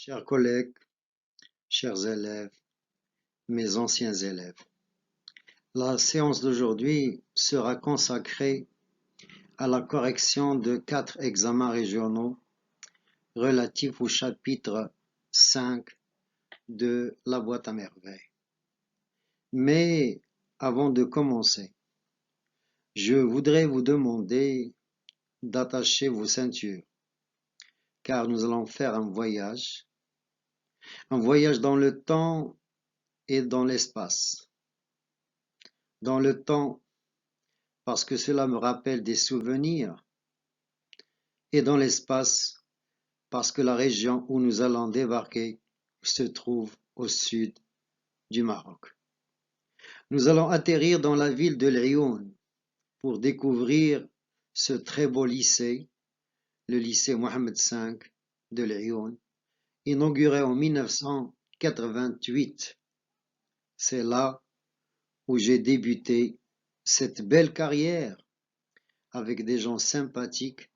Chers collègues, chers élèves, mes anciens élèves, la séance d'aujourd'hui sera consacrée à la correction de 4 examens régionaux relatifs au chapitre 5 de la boîte à merveilles. Mais avant de commencer, je voudrais vous demander d'attacher vos ceintures, car nous allons faire un voyage dans le temps et dans l'espace. Dans le temps, parce que cela me rappelle des souvenirs, et dans l'espace, parce que la région où nous allons débarquer se trouve au sud du Maroc. Nous allons atterrir dans la ville de Lyoun pour découvrir ce très beau lycée, le lycée Mohammed V de Lyoun, inauguré en 1988. C'est là où j'ai débuté cette belle carrière avec des gens sympathiques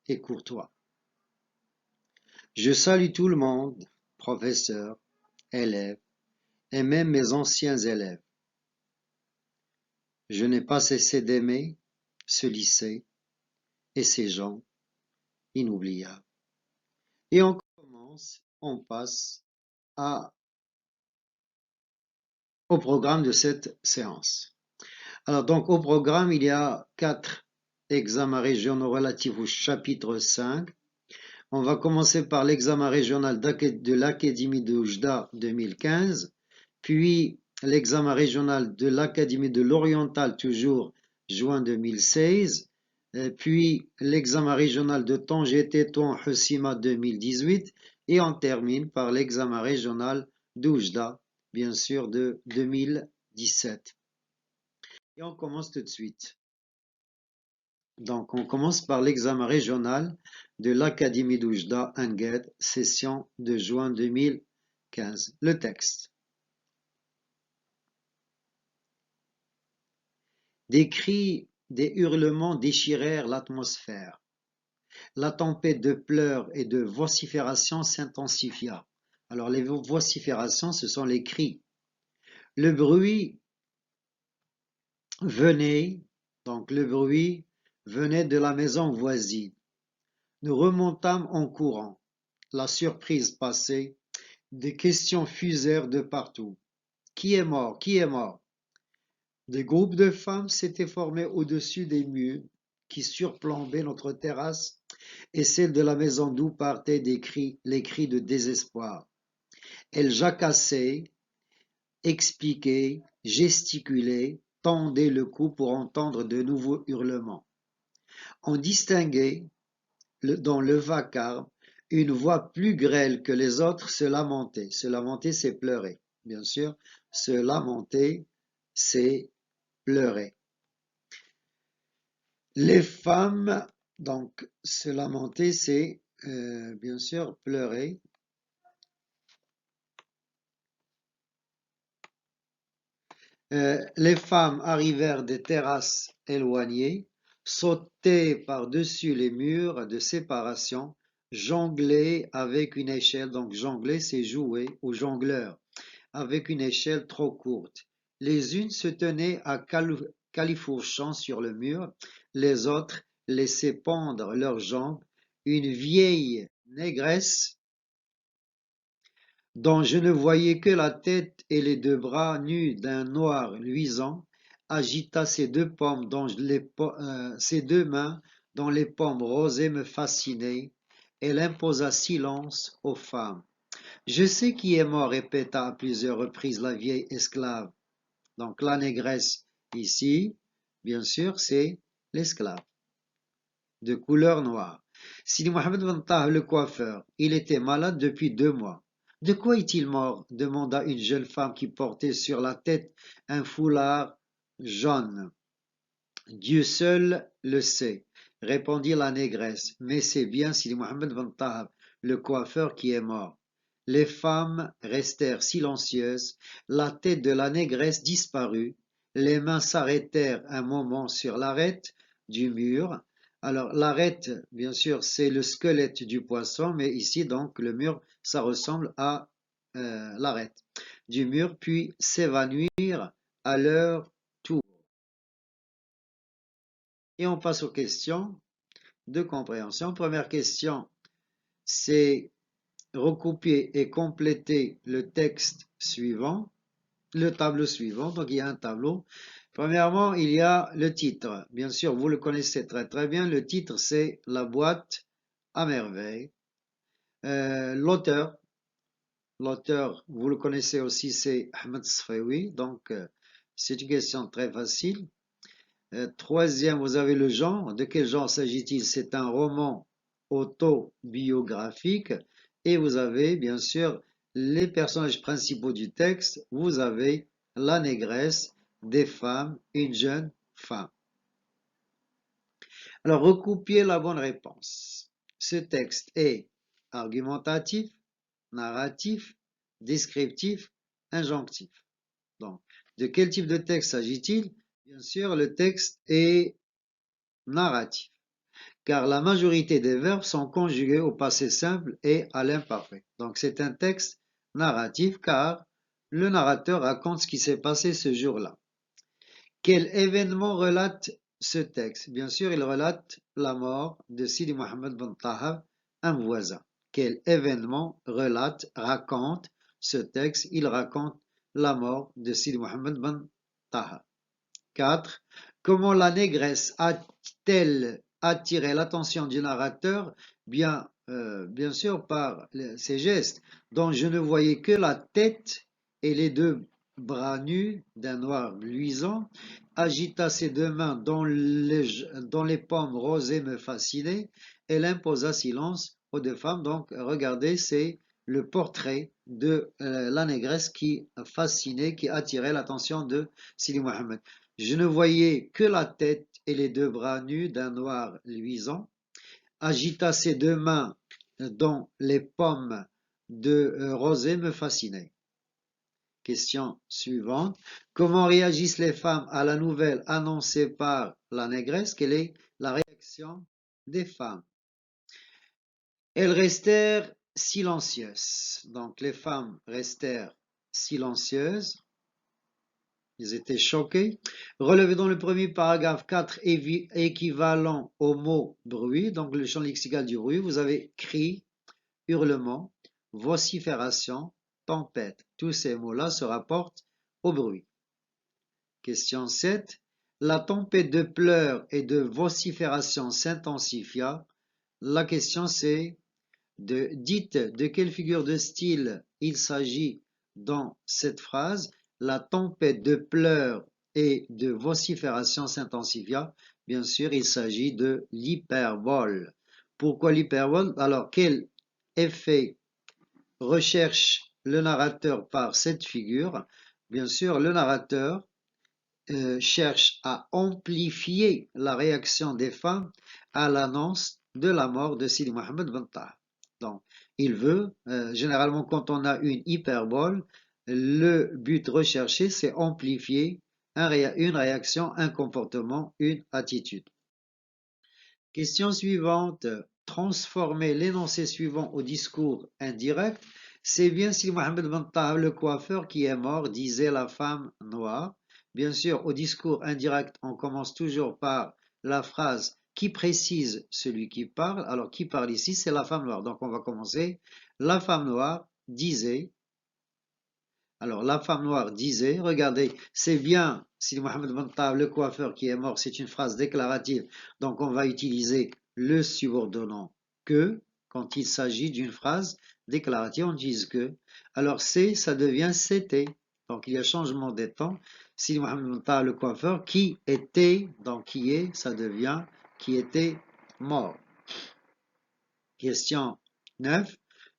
et courtois. Je salue tout le monde, professeurs, élèves, et même mes anciens élèves. Je n'ai pas cessé d'aimer ce lycée et ces gens inoubliables. Et on passe au programme de cette séance. Alors donc au programme, il y a 4 examens régionaux relatifs au chapitre 5. On va commencer par l'examen régional de l'Académie de Oujda 2015, puis l'examen régional de l'Académie de l'Oriental, toujours juin 2016, puis l'examen régional de Tanger-Tétouan Hossima 2018, et on termine par l'examen régional d'Oujda, bien sûr, de 2017. Et on commence tout de suite. Donc, on commence par l'examen régional de l'Académie d'Oujda Engued, session de juin 2015. Le texte. Des cris, des hurlements déchirèrent l'atmosphère. La tempête de pleurs et de vociférations s'intensifia. Alors, les vociférations, ce sont les cris. Le bruit venait de la maison voisine. Nous remontâmes en courant. La surprise passée, des questions fusèrent de partout. Qui est mort? Qui est mort? Des groupes de femmes s'étaient formés au-dessus des murs qui surplombaient notre terrasse et celle de la maison d'où partaient les cris de désespoir. Elles jacassaient, expliquaient, gesticulaient, tendaient le cou pour entendre de nouveaux hurlements. On distinguait, dans le vacarme, une voix plus grêle que les autres se lamenter. Se lamenter, c'est pleurer. Bien sûr, se lamenter, c'est pleurer. Les femmes, donc, se lamenter, c'est bien sûr pleurer. Les femmes arrivèrent des terrasses éloignées, sautaient par-dessus les murs de séparation, jonglaient avec une échelle. Donc jongler, c'est jouer aux jongleurs, avec une échelle trop courte. Les unes se tenaient à califourchon sur le mur, les autres laissaient pendre leurs jambes. Une vieille négresse, dont je ne voyais que la tête et les 2 bras nus d'un noir luisant, agita ses 2 mains dont les paumes rosées me fascinaient. Elle imposa silence aux femmes. Je sais qui est mort, répéta à plusieurs reprises la vieille esclave. Donc la négresse ici, bien sûr, c'est l'esclave de couleur noire. Sidi Mohamed Ben Taha, le coiffeur, il était malade depuis 2 mois. De quoi est-il mort? Demanda une jeune femme qui portait sur la tête un foulard jaune. Dieu seul le sait, répondit la négresse, mais c'est bien Sidi Mohamed Ben Taha, le coiffeur, qui est mort. Les femmes restèrent silencieuses, la tête de la négresse disparut, les mains s'arrêtèrent un moment sur l'arête du mur, Alors, l'arête, bien sûr, c'est le squelette du poisson, mais ici, donc, le mur, ça ressemble à l'arête du mur, puis s'évanouir à leur tour. Et on passe aux questions de compréhension. Première question, c'est recouper et compléter le texte suivant, le tableau suivant. Donc, il y a un tableau. Premièrement, il y a le titre. Bien sûr, vous le connaissez très très bien. Le titre, c'est La boîte à merveille. L'auteur, vous le connaissez aussi, c'est Ahmed Sfaoui. Donc, c'est une question très facile. Troisième, vous avez le genre. De quel genre s'agit-il? C'est un roman autobiographique. Et vous avez, bien sûr, les personnages principaux du texte. Vous avez la négresse, des femmes, une jeune femme. Alors, recopiez la bonne réponse. Ce texte est argumentatif, narratif, descriptif, injonctif. Donc, de quel type de texte s'agit-il? Bien sûr, le texte est narratif, car la majorité des verbes sont conjugués au passé simple et à l'imparfait. Donc, c'est un texte narratif, car le narrateur raconte ce qui s'est passé ce jour-là. Quel événement relate ce texte? Bien sûr, il relate la mort de Sidi Mohamed Ben Taha, un voisin. Quel événement raconte ce texte? Il raconte la mort de Sidi Mohamed Ben Taha. 4. Comment la négresse a-t-elle attiré l'attention du narrateur? Bien sûr, par ses gestes, dont je ne voyais que la tête et les deux bras nus d'un noir luisant, agita ses deux mains dont les pommes rosées me fascinaient, elle imposa silence aux deux femmes. Donc, regardez, c'est le portrait de la négresse qui fascinait, qui attirait l'attention de Sidi Mohamed. Je ne voyais que la tête et les deux bras nus d'un noir luisant, agita ses deux mains dont les pommes de rosée me fascinaient. Question suivante. Comment réagissent les femmes à la nouvelle annoncée par la négresse? Quelle est la réaction des femmes? Elles restèrent silencieuses. Donc les femmes restèrent silencieuses. Ils étaient choqués. Relevez dans le premier paragraphe 4 équivalents au mot bruit. Donc le champ lexical du bruit, vous avez cri, hurlement, vocifération, tempête. Tous ces mots-là se rapportent au bruit. Question 7. La tempête de pleurs et de vocifération s'intensifia. La question c'est dites de quelle figure de style il s'agit dans cette phrase. La tempête de pleurs et de vocifération s'intensifia. Bien sûr, il s'agit de l'hyperbole. Pourquoi l'hyperbole? Alors, quel effet recherche le narrateur par cette figure? Bien sûr, le narrateur cherche à amplifier la réaction des femmes à l'annonce de la mort de Sidi Mohamed Ben Taha. Donc, il veut, généralement quand on a une hyperbole, le but recherché c'est amplifier une réaction, un comportement, une attitude. Question suivante. Transformer l'énoncé suivant au discours indirect. C'est bien Sidi Mohamed Ben Taha, le coiffeur, qui est mort, disait la femme noire. Bien sûr, au discours indirect, on commence toujours par la phrase qui précise celui qui parle. Alors, qui parle ici? C'est la femme noire. Donc, on va commencer. La femme noire disait. Alors, la femme noire disait, regardez, c'est bien Sidi Mohamed Ben Taha, le coiffeur, qui est mort. C'est une phrase déclarative. Donc, on va utiliser le subordonnant que quand il s'agit d'une phrase déclarative, on utilise que. Alors, c'est, ça devient c'était. Donc, il y a changement des temps. Sidi Mohamed Ben Taha, le coiffeur, qui était, donc qui est, ça devient qui était mort. Question 9.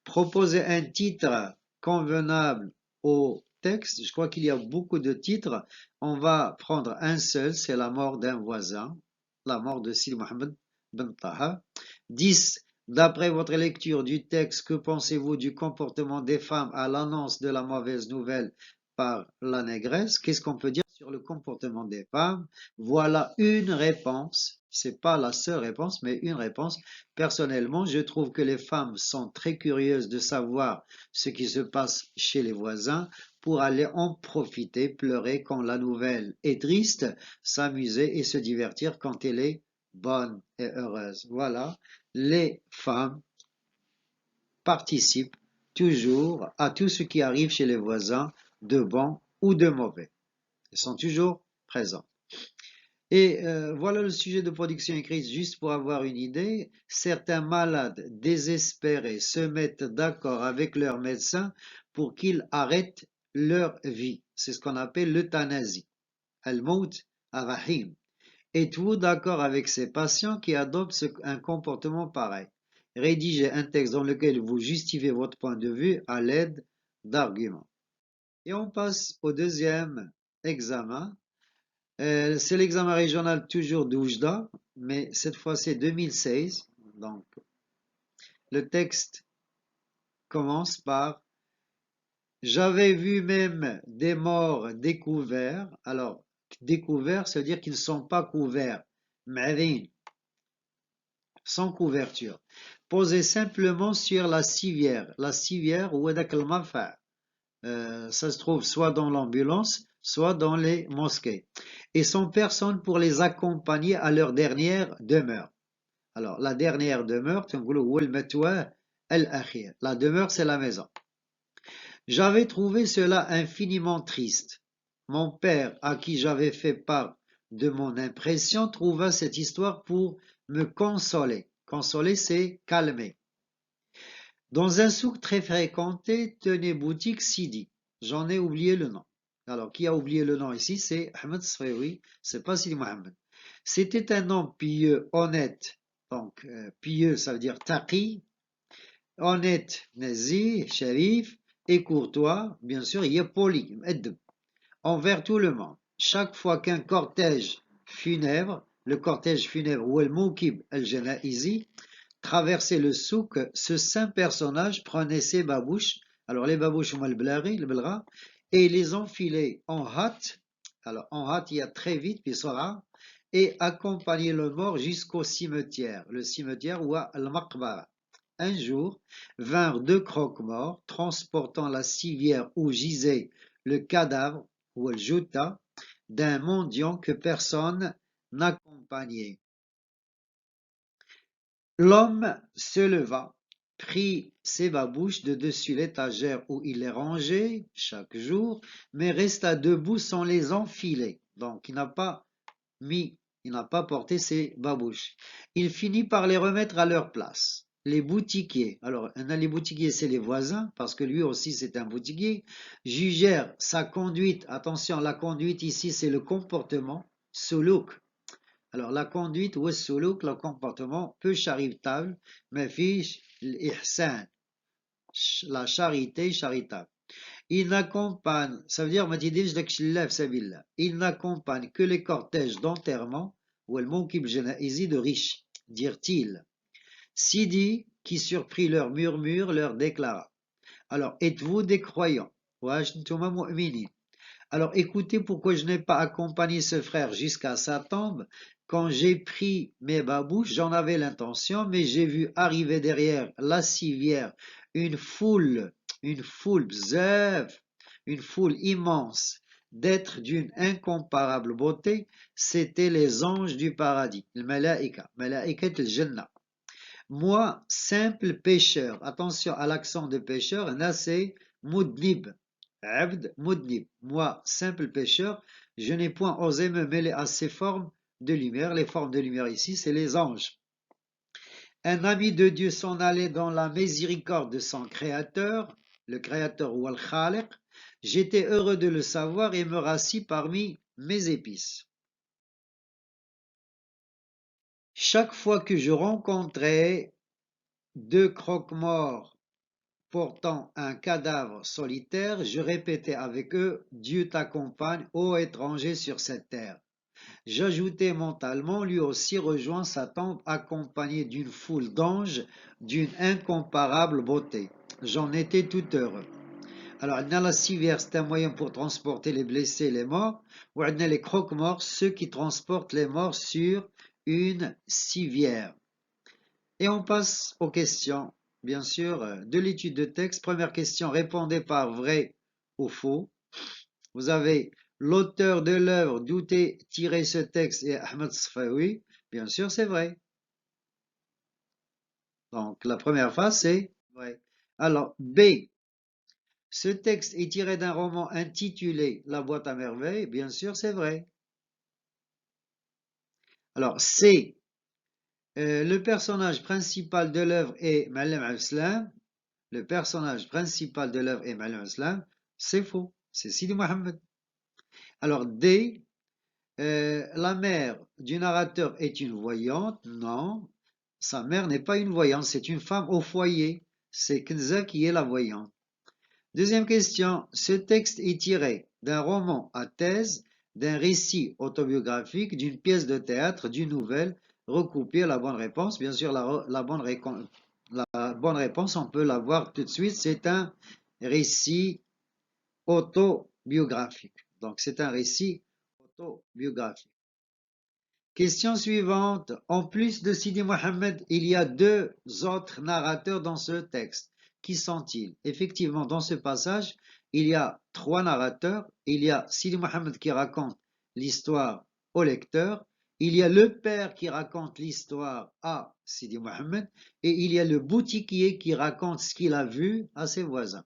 Proposer un titre convenable au texte. Je crois qu'il y a beaucoup de titres. On va prendre un seul, c'est la mort d'un voisin, la mort de Sidi Mohamed Ben Taha. 10. D'après votre lecture du texte, que pensez-vous du comportement des femmes à l'annonce de la mauvaise nouvelle par la négresse? Qu'est-ce qu'on peut dire sur le comportement des femmes. Voilà une réponse. C'est pas la seule réponse, mais une réponse. Personnellement, je trouve que les femmes sont très curieuses de savoir ce qui se passe chez les voisins pour aller en profiter, pleurer quand la nouvelle est triste, s'amuser et se divertir quand elle est bonne et heureuse. Voilà, les femmes participent toujours à tout ce qui arrive chez les voisins, de bon ou de mauvais. Elles sont toujours présentes. Et voilà le sujet de production écrite, juste pour avoir une idée. Certains malades désespérés se mettent d'accord avec leur médecin pour qu'ils arrêtent leur vie. C'est ce qu'on appelle l'euthanasie. Al-Maut ar-Rahim. Êtes-vous d'accord avec ces patients qui adoptent un comportement pareil? Rédigez un texte dans lequel vous justifiez votre point de vue à l'aide d'arguments. Et on passe au deuxième examen. C'est l'examen régional toujours d'Oujda, mais cette fois c'est 2016. Donc, le texte commence par j'avais vu même des morts découverts. Alors, découverts, ça veut dire qu'ils ne sont pas couverts. M'adin, sans couverture. Posés simplement sur la civière. La civière ou adak al-mafa. Ça se trouve soit dans l'ambulance, soit dans les mosquées. Et sans personne pour les accompagner à leur dernière demeure. Alors, la dernière demeure, la demeure, c'est la maison. J'avais trouvé cela infiniment triste. Mon père, à qui j'avais fait part de mon impression, trouva cette histoire pour me consoler. Consoler, c'est calmer. Dans un souk très fréquenté, tenait boutique Sidi. J'en ai oublié le nom. Alors, qui a oublié le nom ici? C'est Ahmed Sfewi, c'est pas Sidi Mohamed. C'était un homme pieux, honnête. Donc, pieux, ça veut dire taqi, honnête, nazi, shérif, et courtois, bien sûr, il est poli, envers tout le monde. Chaque fois qu'un cortège funèbre, le cortège funèbre ou el moukib el janaizi, traversait le souk, ce saint personnage prenait ses babouches, alors les babouches le belra, et les enfilait en hâte, alors en hâte il y a très vite, puis sera, et accompagnait le mort jusqu'au cimetière, le cimetière ou al-maqbara. Un jour, vinrent deux croque-morts transportant la civière où gisait le cadavre ou le juta d'un mendiant que personne n'accompagnait. L'homme se leva, prit ses babouches de dessus l'étagère où il les rangeait chaque jour, mais resta debout sans les enfiler. Donc il n'a pas porté ses babouches. Il finit par les remettre à leur place. Les boutiquiers, alors les boutiquiers c'est les voisins, parce que lui aussi c'est un boutiquier, jugèrent sa conduite, attention la conduite ici c'est le comportement, suluk. Alors la conduite ou suluk, le comportement peu charitable, mais fiche l'ihsan, la charité charitable. Il n'accompagne, ça veut dire il n'accompagne que les cortèges d'enterrement ou le monkib janaizi de riches, dirent-ils. Sidi, qui surprit leur murmure, leur déclara. Alors, êtes-vous des croyants? Alors, écoutez pourquoi je n'ai pas accompagné ce frère jusqu'à sa tombe. Quand j'ai pris mes babouches, j'en avais l'intention, mais j'ai vu arriver derrière la civière une foule bzef, une foule immense d'êtres d'une incomparable beauté. C'était les anges du paradis, le malaïka, malaïkat al-jannah. Moi, simple pécheur, attention à l'accent de pécheur, là c'est mudnib, abd mudnib. Moi, simple pécheur, je n'ai point osé me mêler à ces formes de lumière. Les formes de lumière ici, c'est les anges. Un ami de Dieu s'en allait dans la miséricorde de son Créateur, le Créateur ou al-Khaliq. J'étais heureux de le savoir et me rassis parmi mes épices. Chaque fois que je rencontrais deux croque-morts portant un cadavre solitaire, je répétais avec eux, Dieu t'accompagne, ô étranger sur cette terre. J'ajoutais mentalement, lui aussi rejoint sa tombe accompagné d'une foule d'anges d'une incomparable beauté. J'en étais tout heureux. Alors, on a la civière, c'est un moyen pour transporter les blessés et les morts. Ou on a les croque-morts, ceux qui transportent les morts sur une civière. Et on passe aux questions, bien sûr, de l'étude de texte. Première question, répondez par vrai ou faux. Vous avez l'auteur de l'œuvre d'où est tiré ce texte est Ahmed Sfaoui. Bien sûr, c'est vrai. Donc, la première phrase, c'est vrai. Alors, B. Ce texte est tiré d'un roman intitulé La boîte à merveilles. Bien sûr, c'est vrai. Alors, C. Le personnage principal de l'œuvre est Ma'alem al-Islam. Le personnage principal de l'œuvre est Ma'alem al-Islam. C'est faux. C'est Sidi Mohammed. Alors, D. La mère du narrateur est une voyante. Non. Sa mère n'est pas une voyante. C'est une femme au foyer. C'est Kenza qui est la voyante. Deuxième question, ce texte est tiré d'un roman à thèse, d'un récit autobiographique, d'une pièce de théâtre, d'une nouvelle, recoupée. La bonne réponse, bien sûr, la bonne réponse, on peut la voir tout de suite, c'est un récit autobiographique. Donc, c'est un récit autobiographique. Question suivante. En plus de Sidi Mohammed, il y a deux autres narrateurs dans ce texte. Qui sont-ils? Effectivement, dans ce passage, il y a trois narrateurs. Il y a Sidi Mohammed qui raconte l'histoire au lecteur. Il y a le père qui raconte l'histoire à Sidi Mohammed. Et il y a le boutiquier qui raconte ce qu'il a vu à ses voisins.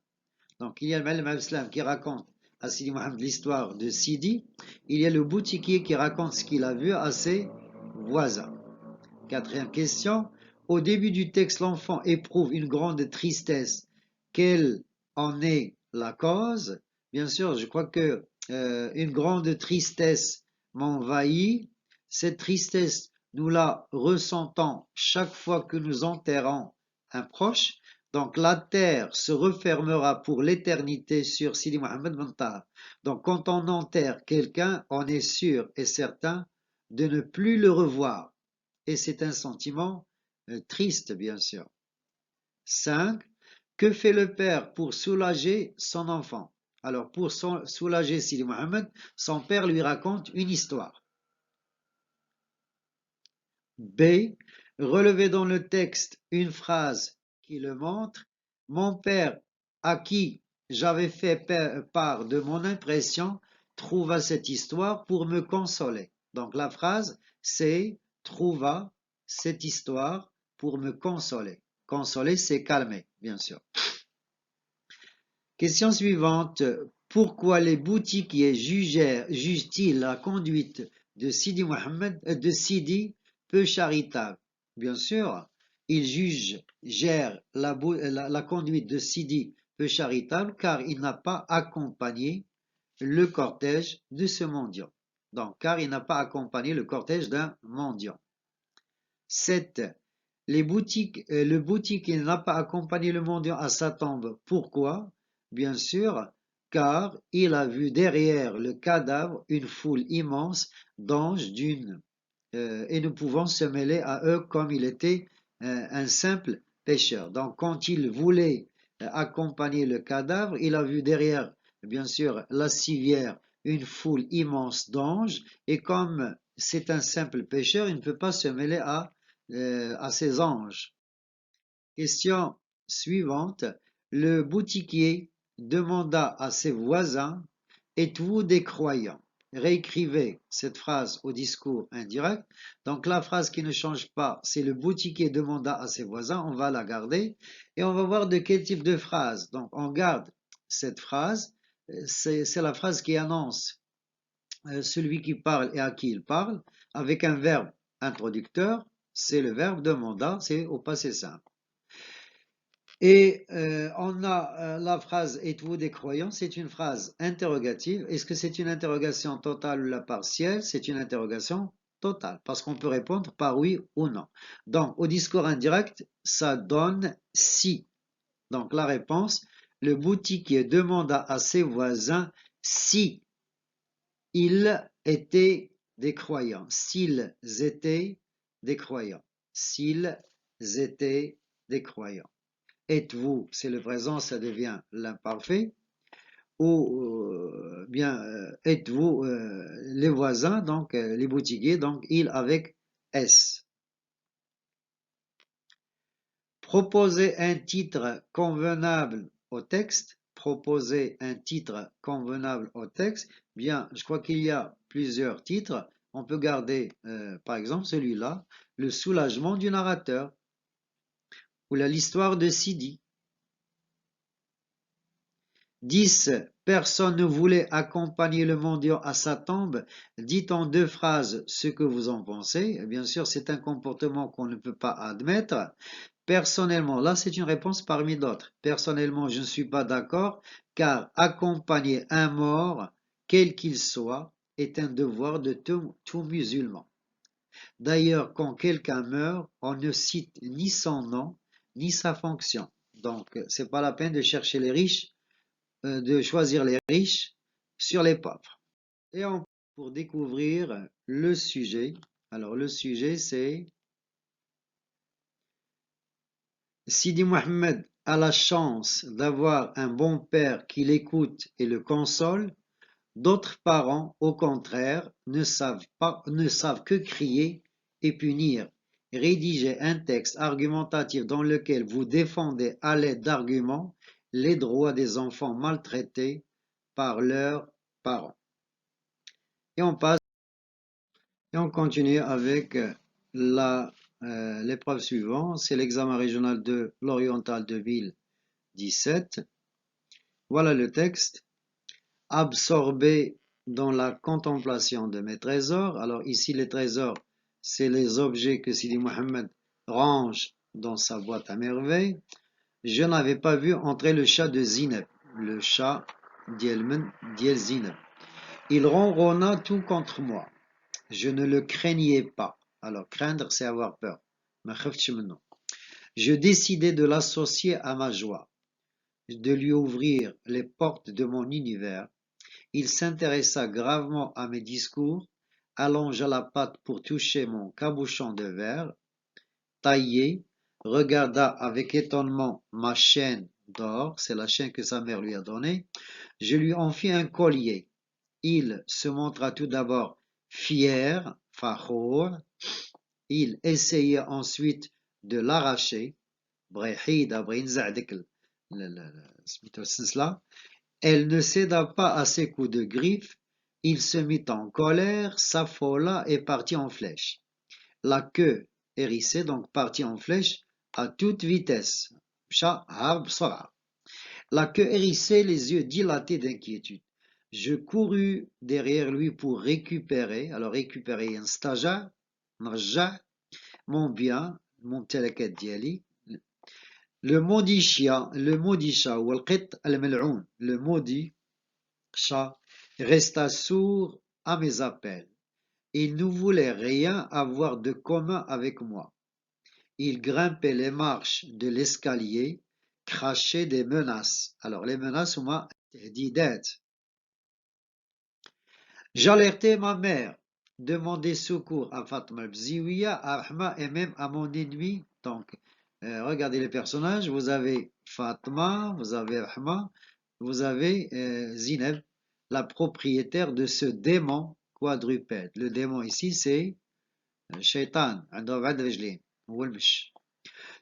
Donc, il y a le Ma'alem al-Islam qui raconte à Sidi Mohammed l'histoire de Sidi. Il y a le boutiquier qui raconte ce qu'il a vu à ses voisins. Quatrième question. Au début du texte, l'enfant éprouve une grande tristesse. Quelle en est la cause? Bien sûr, je crois que une grande tristesse m'envahit. Cette tristesse, nous la ressentons chaque fois que nous enterrons un proche. Donc la terre se refermera pour l'éternité sur Sidi Mohammed Bantar. Donc quand on enterre quelqu'un, on est sûr et certain de ne plus le revoir. Et c'est un sentiment triste, bien sûr. 5. Que fait le père pour soulager son enfant? Alors, pour soulager Sidi Mohammed, son père lui raconte une histoire. B. Relevez dans le texte une phrase qui le montre. Mon père, à qui j'avais fait part de mon impression, trouva cette histoire pour me consoler. Donc la phrase, c'est trouva cette histoire pour me consoler. Consoler, c'est calmer, bien sûr. Question suivante. Pourquoi les boutiquiers jugent-ils la conduite de Sidi Mohammed, de Sidi peu charitable? Bien sûr, ils gèrent la conduite de Sidi peu charitable car il n'a pas accompagné le cortège de ce mendiant. Donc, car il n'a pas accompagné le cortège d'un mendiant. 7. Le boutiquier n'a pas accompagné le mendiant à sa tombe. Pourquoi? Bien sûr, car il a vu derrière le cadavre une foule immense d'anges et ne pouvant se mêler à eux comme il était un simple pécheur. Donc quand il voulait accompagner le cadavre, il a vu derrière, bien sûr, la civière, une foule immense d'anges, et comme c'est un simple pécheur, il ne peut pas se mêler à ces anges. Question suivante. Le boutiquier demanda à ses voisins, êtes-vous des croyants? Réécrivez cette phrase au discours indirect. Donc la phrase qui ne change pas, c'est le boutiquier demanda à ses voisins, on va la garder et on va voir de quel type de phrase. Donc on garde cette phrase, c'est la phrase qui annonce celui qui parle et à qui il parle, avec un verbe introducteur, c'est le verbe demanda, c'est au passé simple. Et on a la phrase êtes-vous des croyants? C'est une phrase interrogative. Est-ce que c'est une interrogation totale ou la partielle? C'est une interrogation totale parce qu'on peut répondre par oui ou non. Donc au discours indirect, ça donne si. Donc la réponse, le boutiquier demanda à ses voisins si ils étaient des croyants. S'ils étaient des croyants. S'ils étaient des croyants. Êtes-vous, c'est le présent, ça devient l'imparfait. ou bien êtes-vous les voisins, donc les boutiquiers, donc il avec S. Proposer un titre convenable au texte. Proposer un titre convenable au texte. Bien, je crois qu'il y a plusieurs titres. On peut garder, par exemple, celui-là, Le soulagement du narrateur, ou l'histoire de Sidi. 10. Personne ne voulait accompagner le mendiant à sa tombe. Dites en 2 phrases ce que vous en pensez. Bien sûr, c'est un comportement qu'on ne peut pas admettre. Personnellement, là c'est une réponse parmi d'autres. Personnellement, je ne suis pas d'accord car accompagner un mort, quel qu'il soit, est un devoir de tout musulman. D'ailleurs, quand quelqu'un meurt, on ne cite ni son nom, ni sa fonction. Donc, c'est pas la peine de chercher les riches, de choisir les riches sur les pauvres. Et pour découvrir le sujet, alors le sujet c'est Sidi Mohammed a la chance d'avoir un bon père qui l'écoute et le console. D'autres parents, au contraire, ne savent que crier et punir. Rédigez un texte argumentatif dans lequel vous défendez à l'aide d'arguments les droits des enfants maltraités par leurs parents. Et on passe et on continue avec l'épreuve suivante, c'est l'examen régional de l'Oriental de Ville 17. Voilà le texte. Absorbé dans la contemplation de mes trésors. Alors ici, les trésors, c'est les objets que Sidi Mohammed range dans sa boîte à merveilles. Je n'avais pas vu entrer le chat de Zineb, le chat d'Yelmen Zineb. Il ronronna tout contre moi. Je ne le craignais pas. Alors, craindre, c'est avoir peur. Je décidai de l'associer à ma joie, de lui ouvrir les portes de mon univers. Il s'intéressa gravement à mes discours, allongea la patte pour toucher mon cabochon de verre taillé, regarda avec étonnement ma chaîne d'or, c'est la chaîne que sa mère lui a donnée. Je lui en fis un collier. Il se montra tout d'abord fier, fachour. Il essaya ensuite de l'arracher. Elle ne céda pas à ses coups de griffe. Il se mit en colère, s'affola et partit en flèche. La queue hérissée, donc partit en flèche à toute vitesse. La queue hérissée, les yeux dilatés d'inquiétude. Je courus derrière lui pour récupérer, alors récupérer un stagiaire, mon bien, mon téléquet diali, le maudit chat, ou le maudit chat, resta sourd à mes appels. Il ne voulait rien avoir de commun avec moi. Il grimpait les marches de l'escalier, crachait des menaces. Alors les menaces, moi, dit d'aide. J'alertai ma mère, demandai secours à Fatma Bziouia, à Ahma et même à mon ennemi. Donc, regardez les personnages. Vous avez Fatma, vous avez Ahma, vous avez Zineb, la propriétaire de ce démon quadrupède. Le démon ici, c'est Shaitan,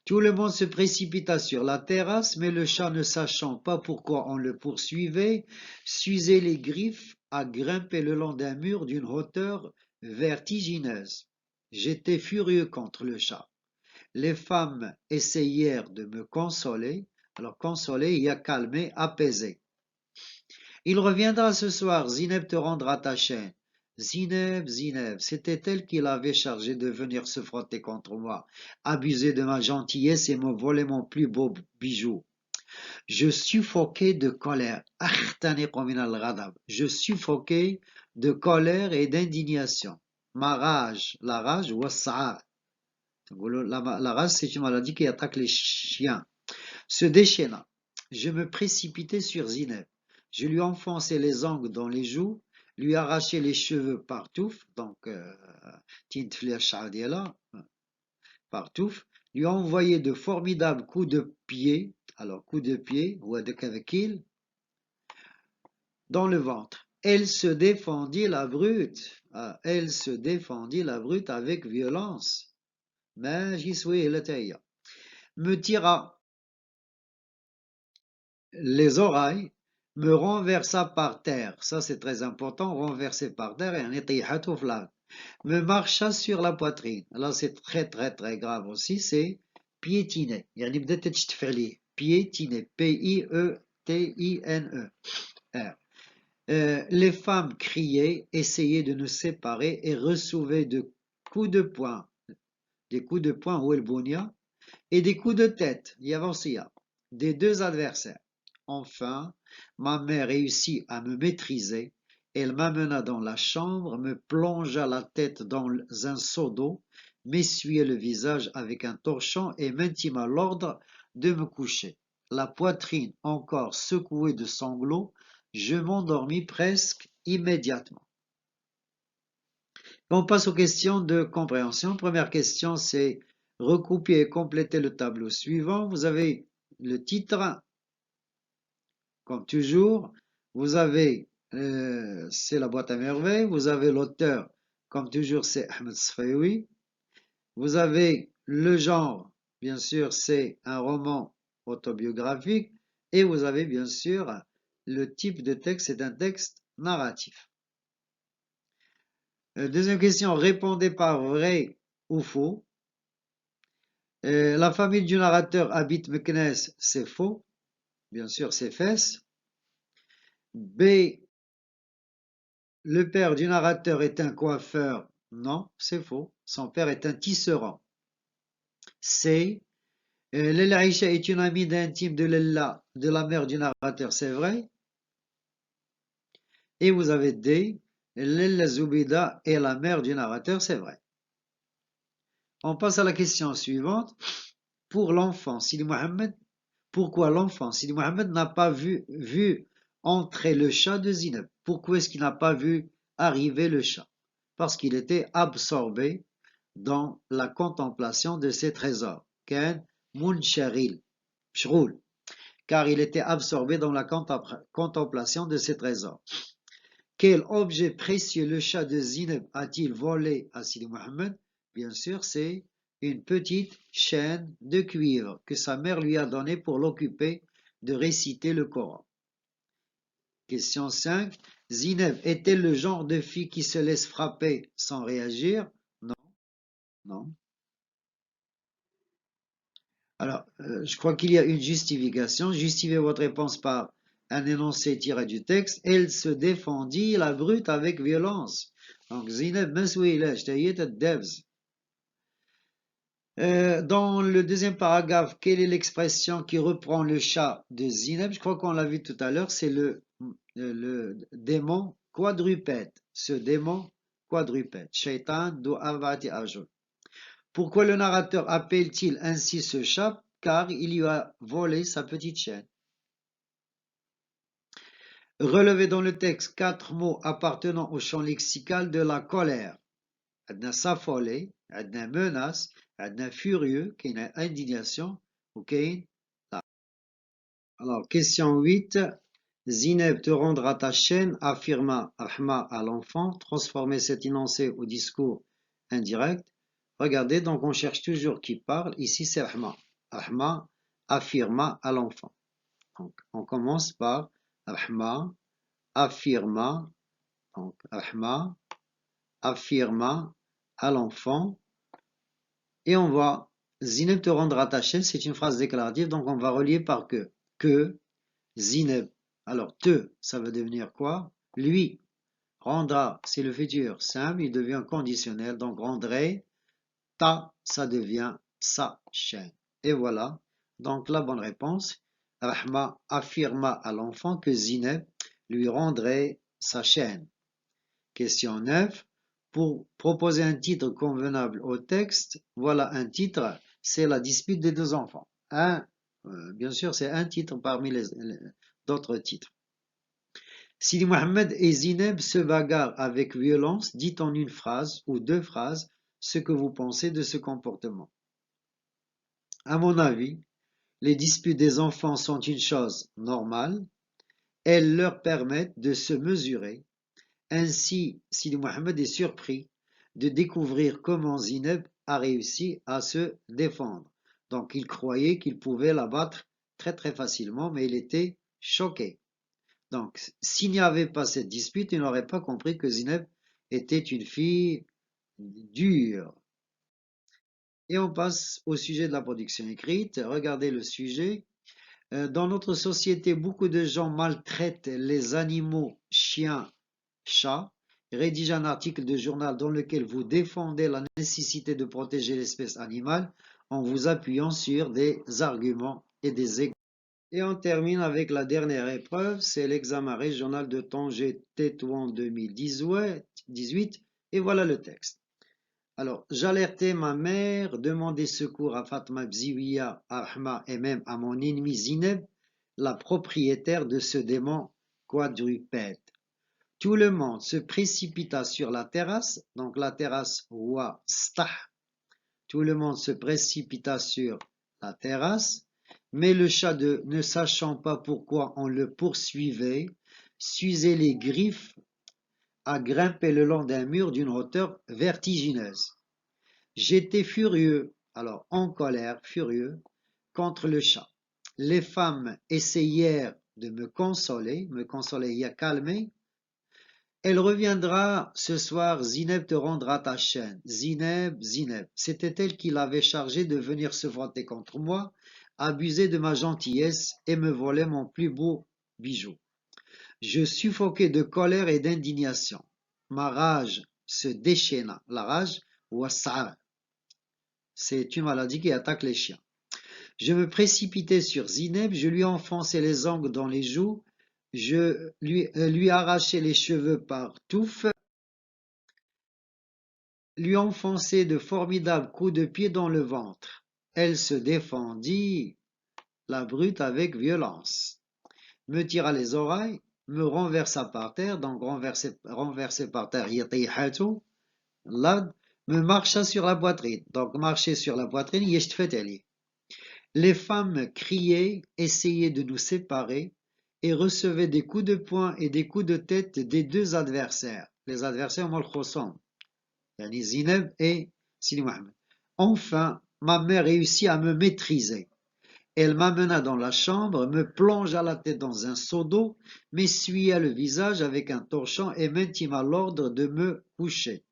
tout le monde se précipita sur la terrasse, mais le chat, ne sachant pas pourquoi on le poursuivait, s'usait les griffes à grimper le long d'un mur d'une hauteur vertigineuse. J'étais furieux contre le chat. Les femmes essayèrent de me consoler. Alors consoler, il y a calmer, apaiser. Il reviendra ce soir, Zineb te rendra ta chaîne. Zineb, c'était elle qui l'avait chargé de venir se frotter contre moi, abuser de ma gentillesse et me voler mon plus beau bijou. Je suffoquais de colère. Je suffoquais de colère et d'indignation. Ma rage, la rage, la rage, c'est une maladie qui attaque les chiens, se déchaîna. Je me précipitai sur Zineb. Je lui enfonçai les ongles dans les joues, lui arrachai les cheveux partout, donc partout, lui envoyai de formidables coups de pied, alors coups de pied, ou de cavekil, dans le ventre. Elle se défendit la brute. Ah, elle se défendit la brute avec violence. Mais j'y suis me tira les oreilles, me renversa par terre. Ça, c'est très important, renverser par terre, et me marcha sur la poitrine. Là, c'est très, très, très grave aussi, c'est piétiner. Piétiner. P-I-E-T-I-N-E. Les femmes criaient, essayaient de nous séparer et recevaient des coups de poing ou el et des coups de tête, Yavasia, des deux adversaires. Enfin, ma mère réussit à me maîtriser. Elle m'amena dans la chambre, me plongea la tête dans un seau d'eau, m'essuyait le visage avec un torchon et m'intima l'ordre de me coucher. La poitrine encore secouée de sanglots, je m'endormis presque immédiatement. On passe aux questions de compréhension. Première question, c'est recopier et compléter le tableau suivant. Vous avez le titre, comme toujours. Vous avez, c'est la boîte à merveilles. Vous avez l'auteur, comme toujours, c'est Ahmed Sfayoui. Vous avez le genre, bien sûr, c'est un roman autobiographique. Et vous avez, bien sûr, le type de texte, c'est un texte narratif. Deuxième question, répondez par vrai ou faux. La famille du narrateur habite Meknes, c'est faux. Bien sûr, c'est Fès. B. Le père du narrateur est un coiffeur. Non, c'est faux. Son père est un tisserand. C. Lella Aïcha est une amie intime de Lella, de la mère du narrateur, c'est vrai. Et vous avez D. Lella Zoubida est la mère du narrateur, c'est vrai. On passe à la question suivante. Pour l'enfant, Sidi Mohamed, pourquoi l'enfant, Sidi Mohamed, n'a pas vu entrer le chat de Zineb? Pourquoi est-ce qu'il n'a pas vu arriver le chat? Parce qu'il était absorbé dans la contemplation de ses trésors. Ken Munsharil, Shroul, car il était absorbé dans la contemplation de ses trésors. Quel objet précieux le chat de Zineb a-t-il volé à Sidi Mohamed? Bien sûr, c'est une petite chaîne de cuivre que sa mère lui a donnée pour l'occuper de réciter le Coran. Question 5. Zineb est-elle le genre de fille qui se laisse frapper sans réagir? Non, non. Alors, je crois qu'il y a une justification. Justifiez votre réponse par un énoncé tiré du texte. Elle se défendit, la brute, avec violence. Donc, Zineb, devs. Dans le deuxième paragraphe, quelle est l'expression qui reprend le chat de Zineb? Je crois qu'on l'a vu tout à l'heure, c'est le démon quadrupède. Ce démon quadrupède. Shaitan do avati ajur. Pourquoi le narrateur appelle-t-il ainsi ce chat? Car il lui a volé sa petite chaîne. Relevez dans le texte 4 mots appartenant au champ lexical de la colère. عندنا s'affoler, عندنا menace, عندنا furieux, qui est indignation, ok? Alors, question 8. Zineb te rendra ta chaîne, affirma Ahma à l'enfant, transformer cet énoncé au discours indirect. Regardez, donc on cherche toujours qui parle. Ici, c'est Ahma. Ahma affirma à l'enfant. Donc, on commence par Ahma affirma. Donc, Ahma affirma à l'enfant. Et on va, Zineb te rendra ta chaîne, c'est une phrase déclarative, donc on va relier par que. Que, Zineb. Alors, te, ça va devenir quoi? Lui. Rendra, c'est le futur simple, il devient conditionnel, donc rendrait. Ta, ça devient sa chaîne. Et voilà, donc la bonne réponse. Rahma affirma à l'enfant que Zineb lui rendrait sa chaîne. Question 9. Pour proposer un titre convenable au texte, voilà un titre, c'est la dispute des deux enfants. Bien sûr, c'est un titre parmi d'autres titres. Sidi Mohamed et Zineb se bagarrent avec violence, dites en une phrase ou deux phrases ce que vous pensez de ce comportement. À mon avis, les disputes des enfants sont une chose normale. elles leur permettent de se mesurer. Ainsi, Sidi Mohammed est surpris de découvrir comment Zineb a réussi à se défendre. Donc il croyait qu'il pouvait la battre très très facilement, mais il était choqué. Donc s'il n'y avait pas cette dispute, il n'aurait pas compris que Zineb était une fille dure. Et on passe au sujet de la production écrite. Regardez le sujet. Dans notre société, beaucoup de gens maltraitent les animaux, chiens, chats. Rédigez un article de journal dans lequel vous défendez la nécessité de protéger l'espèce animale en vous appuyant sur des arguments et des exemples. Et on termine avec la dernière épreuve, c'est l'examen régional de Tanger-Tétouan 2018. Et voilà le texte. Alors, j'alertais ma mère, demandais secours à Fatma Bziwiya, à Rahma et même à mon ennemi Zineb, la propriétaire de ce démon quadrupède. Tout le monde se précipita sur la terrasse, donc la terrasse Wa Stah. Tout le monde se précipita sur la terrasse, mais le chat, ne sachant pas pourquoi on le poursuivait, s'usait les griffes à grimper le long d'un mur d'une hauteur vertigineuse. J'étais furieux, alors en colère, furieux, contre le chat. Les femmes essayèrent de me consoler, y a calmer. Elle reviendra ce soir, Zineb te rendra ta chaîne. Zineb, Zineb. C'était elle qui l'avait chargée de venir se frotter contre moi, abuser de ma gentillesse et me voler mon plus beau bijou. Je suffoquais de colère et d'indignation. Ma rage se déchaîna. La rage, wassa'a. C'est une maladie qui attaque les chiens. Je me précipitai sur Zineb, je lui enfonçai les ongles dans les joues, je lui arrachai les cheveux par touffes, lui enfonçai de formidables coups de pied dans le ventre. Elle se défendit, la brute, avec violence, me tira les oreilles, me renversa par terre, donc renversé par terre, lad, me marcha sur la poitrine, donc marcher sur la poitrine, yeshtfeteli. Les femmes criaient, essayaient de nous séparer et recevaient des coups de poing et des coups de tête des deux adversaires. Les adversaires Molchosom, yani Zineb et Sidi Mohammed. Enfin, ma mère réussit à me maîtriser. Elle m'amena dans la chambre, me plongea la tête dans un seau d'eau, m'essuya le visage avec un torchon et m'intima l'ordre de me coucher.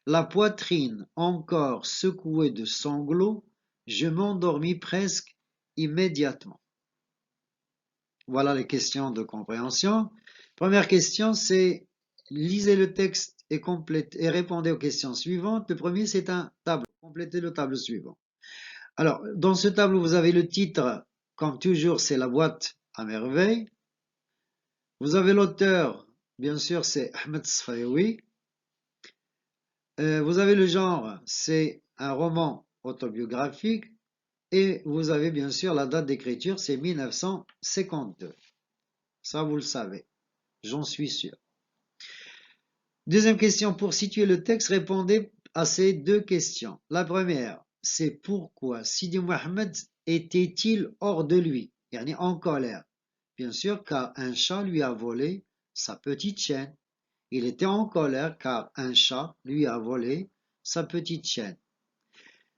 La poitrine encore secouée de sanglots, je m'endormis presque immédiatement. Voilà les questions de compréhension. Première question, c'est lisez le texte et répondez aux questions suivantes. Le premier, c'est un tableau. Complétez le tableau suivant. Alors, dans ce tableau, vous avez le titre, comme toujours, c'est la boîte à merveille. Vous avez l'auteur, bien sûr, c'est Ahmed Sfayoui. Vous avez le genre, c'est un roman autobiographique. Et vous avez bien sûr la date d'écriture, c'est 1952. Ça, vous le savez. J'en suis sûr. Deuxième question, pour situer le texte, répondez à ces deux questions. La première, c'est pourquoi Sidi Mohammed était-il hors de lui, yani en colère? Bien sûr, car un chat lui a volé sa petite chaîne. Il était en colère car un chat lui a volé sa petite chaîne.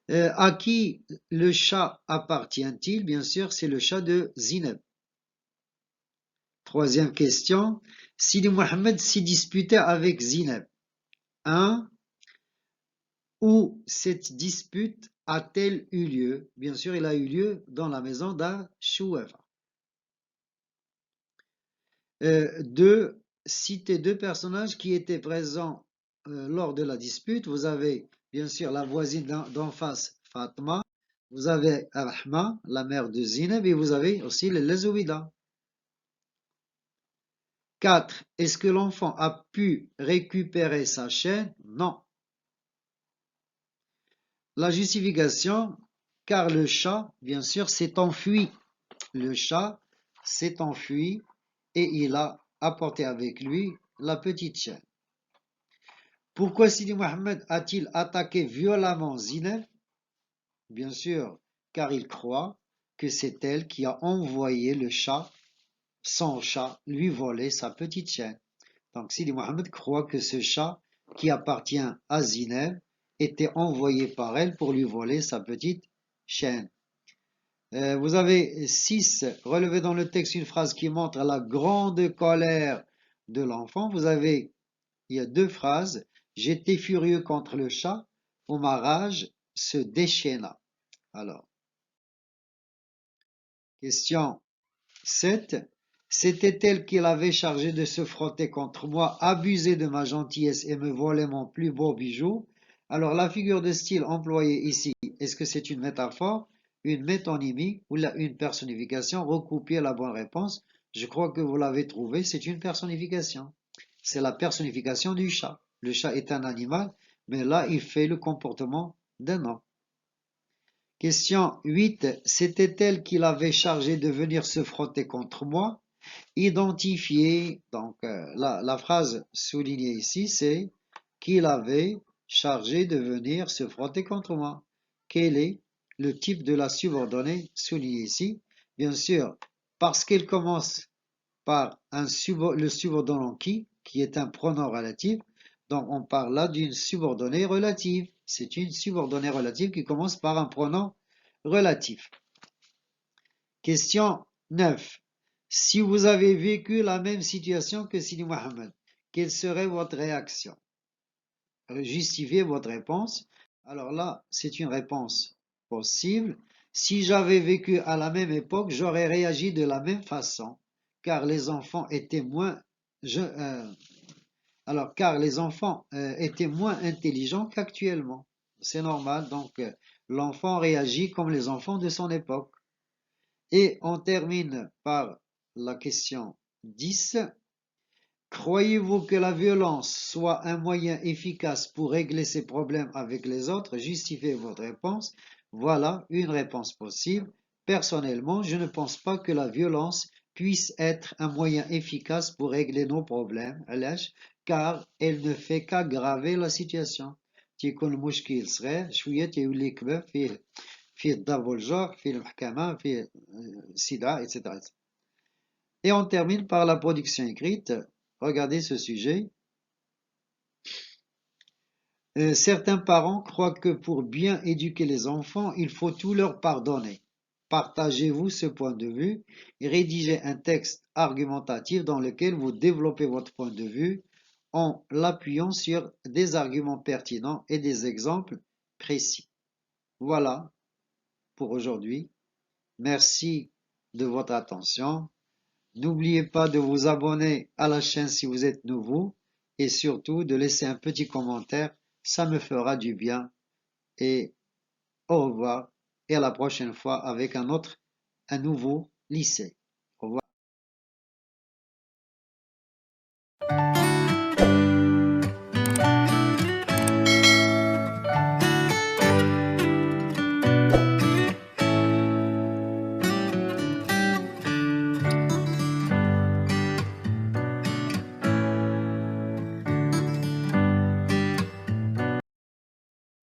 À qui le chat appartient-il? Bien sûr, c'est le chat de Zineb. Troisième question, Sidi Mohammed s'y disputait avec Zineb. 1. Où cette dispute a-t-elle eu lieu? Bien sûr, il a eu lieu dans la maison d'Ashouefa. 2. Citez deux personnages qui étaient présents lors de la dispute. Vous avez bien sûr la voisine d'en face, Fatma. Vous avez Rahma, la mère de Zineb, et vous avez aussi le Lezoubida. 4. Est-ce que l'enfant a pu récupérer sa chaîne? Non. La justification, car le chat, bien sûr, s'est enfui. Le chat s'est enfui et il a apporté avec lui la petite chaîne. Pourquoi Sidi Mohammed a-t-il attaqué violemment Zineb? Bien sûr, car il croit que c'est elle qui a envoyé le chat son chat lui voler sa petite chienne. Donc Sidi Mohamed croit que ce chat qui appartient à Zineb était envoyé par elle pour lui voler sa petite chienne. Vous avez 6 relevé dans le texte une phrase qui montre la grande colère de l'enfant. Il y a 2 phrases. J'étais furieux contre le chat, où ma rage se déchaîna. Alors, question 7. C'était elle qui l'avait chargé de se frotter contre moi, abuser de ma gentillesse et me voler mon plus beau bijou. Alors, la figure de style employée ici, est-ce que c'est une métaphore, une métonymie ou une personnification? Recopiez la bonne réponse. Je crois que vous l'avez trouvé, c'est une personnification. C'est la personnification du chat. Le chat est un animal, mais là, il fait le comportement d'un homme. Question 8. C'était elle qui l'avait chargé de venir se frotter contre moi. Identifier, donc la phrase soulignée ici, c'est qu'il avait chargé de venir se frotter contre moi. Quel est le type de la subordonnée soulignée ici? Bien sûr, parce qu'elle commence par le subordonnant qui est un pronom relatif, donc on parle là d'une subordonnée relative. C'est une subordonnée relative qui commence par un pronom relatif. Question 9. Si vous avez vécu la même situation que Sidi Mohamed, quelle serait votre réaction? Justifiez votre réponse. Alors là, c'est une réponse possible. Si j'avais vécu à la même époque, j'aurais réagi de la même façon, car les enfants étaient moins, étaient moins intelligents qu'actuellement. C'est normal, donc l'enfant réagit comme les enfants de son époque. Et on termine par la question 10. Croyez-vous que la violence soit un moyen efficace pour régler ses problèmes avec les autres? Justifiez votre réponse. Voilà une réponse possible. Personnellement, je ne pense pas que la violence puisse être un moyen efficace pour régler nos problèmes, car elle ne fait qu'aggraver la situation. تيكون المشكل صغير شوية تيولي كبر فيه الضرب والجرح فيه المحكمة فيه السدعة etc. Et on termine par la production écrite. Regardez ce sujet. Certains parents croient que pour bien éduquer les enfants, il faut tout leur pardonner. Partagez-vous ce point de vue et rédigez un texte argumentatif dans lequel vous développez votre point de vue en l'appuyant sur des arguments pertinents et des exemples précis. Voilà pour aujourd'hui. Merci de votre attention. N'oubliez pas de vous abonner à la chaîne si vous êtes nouveau et surtout de laisser un petit commentaire, ça me fera du bien. Et au revoir et à la prochaine fois avec un nouveau lycée.